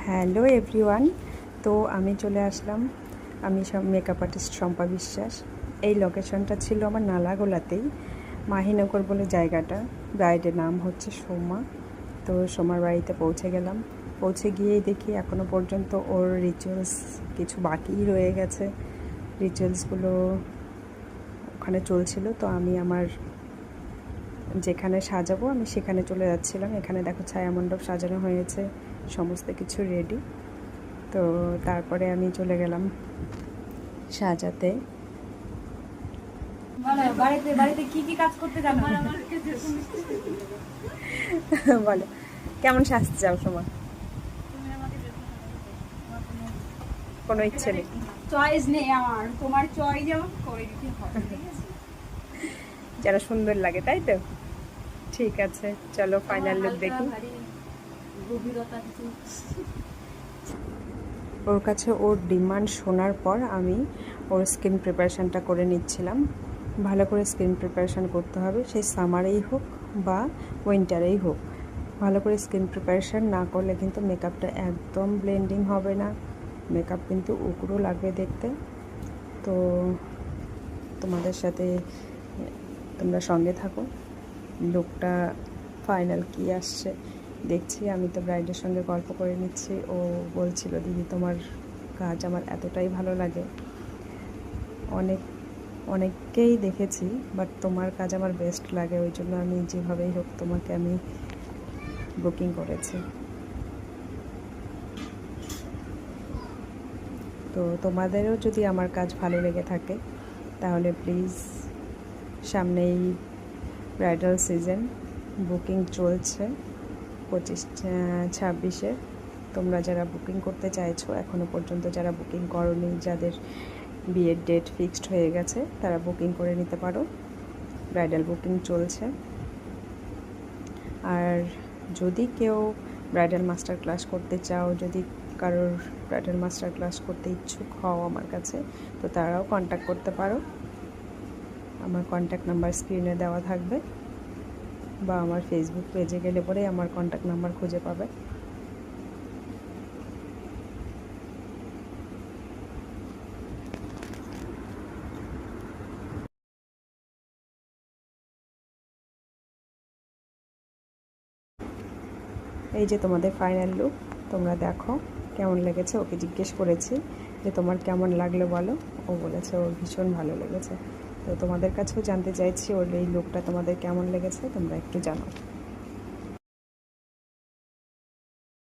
Hello everyone. তো আমি চলে আসলাম, আমি মেকআপ আর্টিস্ট শম্পা বিশ্বাস। এই লোকেশনটা ছিল আমার নালাগোলাতেই, মাহিনগর বলে জায়গাটা। ব্রাইডের নাম হচ্ছে সোমা। তো সোমার বাড়িতে পৌঁছে গেলাম। পৌঁছে গিয়েই দেখি এখনও পর্যন্ত ওর রিচুয়ালস কিছু বাকিই রয়ে গেছে। রিচুয়ালসগুলো ওখানে চলছিল। তো আমি আমার যেখানে সাজাবো আমি সেখানে চলে যাচ্ছিলাম। এখানে দেখো ছায়ামণ্ডপ সাজানো হয়েছে, সমস্ত কিছু রেডি। তো তারপরে আমি চলে গেলাম সাজাতে। বাড়িতে কি কি কাজ করতে জানো? বলো কেমন সাজতে চাও সময়? কোনো ইচ্ছে নেই? চয়েস নেই আমার, তোমার চয়েস যেমন করে দিতে হবে। যারা সুন্দর লাগে, তাই তো? ঠিক আছে, চলো ফাইনাল লুক দেখি। গভীরতা কিছু ওর কাছে ওর ডিমান্ড শোনার পর আমি ওর স্কিন প্রিপারেশানটা করে নিচ্ছিলাম। ভালো করে স্কিন প্রিপারেশান করতে হবে, সেই সামারেই হোক বা উইন্টারেই হোক। ভালো করে স্কিন প্রিপারেশান না করলে কিন্তু মেকআপটা একদম ব্লেন্ডিং হবে না, মেকআপ কিন্তু উগ্র লাগবে দেখতে। তো তোমাদের সাথে তোমরা সঙ্গে থাকো, লুকটা ফাইনাল কি আসছে দেখছি। আমি তো ব্রাইডের সঙ্গে গল্প করে নিচ্ছি। ও বলছিল, দিদি তোমার কাজ আমার এতটাই ভালো লাগে, অনেককেই দেখেছি, বাট তোমার কাজ আমার বেস্ট লাগে, ওই জন্য আমি যেভাবেই হোক তোমাকে আমি বুকিং করেছি। তো তোমাদেরও যদি আমার কাজ ভালো লেগে থাকে তাহলে প্লিজ, সামনেই ব্রাইডাল সিজন, বুকিং চলছে 25-26-এ। তোমরা যারা বুকিং করতে চাইছো, এখনও পর্যন্ত যারা বুকিং করোনি, যাদের বিয়ের ডেট ফিক্সড হয়ে গেছে, তারা বুকিং করে নিতে পারো। ব্রাইডাল বুকিং চলছে। আর যদি কেউ ব্রাইডাল মাস্টার ক্লাস করতে চাও, যদি কারোর ব্রাইডাল মাস্টার ক্লাস করতে ইচ্ছুক হও আমার কাছে, তো তারাও কন্ট্যাক্ট করতে পারো। আমার কন্ট্যাক্ট নাম্বার স্ক্রিনে দেওয়া থাকবে, বা আমার ফেসবুক পেজে গেলে পরে আমার কন্ট্যাক্ট নাম্বার খুঁজে পাবে। এই যে তোমাদের ফাইনাল লুক, তোমরা দেখো কেমন লেগেছে। ওকে জিজ্ঞেস করেছি যে তোমার কেমন লাগলো বলো, ও বলেছে ওর ভীষণ ভালো লেগেছে। তো তোমাদের কাছেও জানতে চাইছি ওর এই লুকটা তোমাদের কেমন লেগেছে, তোমরা একটু জানাও।